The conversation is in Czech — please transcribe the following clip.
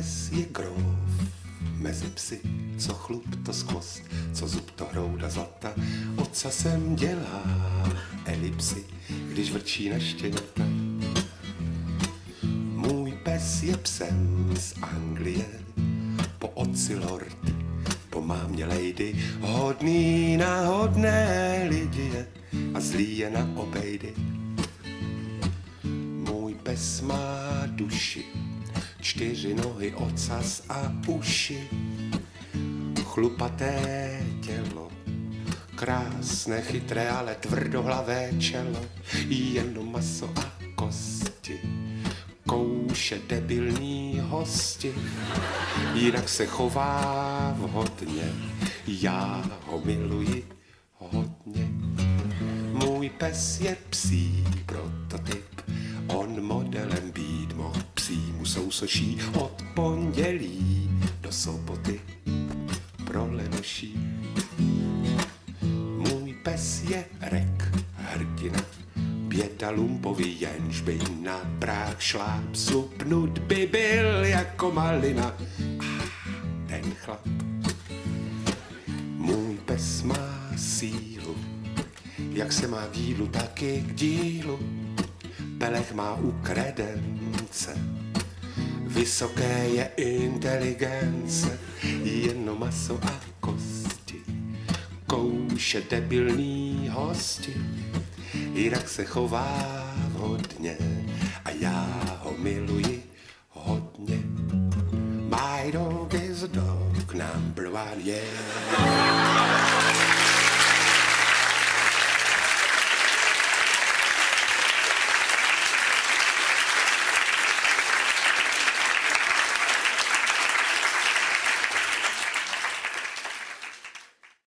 pes je grof mezi psy, co chlup to skvost, co zub to hrouda zlata, ocasem dělá elipsy, když vrčí na štěňata. Můj pes je psem z Anglie, po otci lord, po mámě lady, hodný na hodné lidi je a zlý je na obejdy. Můj pes má duši, 4 nohy, ocas a uši, chlupaté tělo, krásné, chytré, ale tvrdohlavé čelo, jenom maso a kosti, kouše debilní hosti, jinak se chová vhodně, já ho miluji hodně. Můj pes je psí prototyp, on modelem být mohl, psímu sousoší od pondělí do soboty pro lenoší. Můj pes je rek, hrdina, běda lumpovi, jenž by na práh šláp supnut by byl jako malina. Ten chlap. Můj pes má sílu, jak se má k jídlu, tak i k dílu. Pelech má u kredence, vysoké je inteligence, jenom maso a kosti, kouše debilní hosti, jinak se chová hodně a já ho miluji hodně. My dog is a dog number 1, yeah.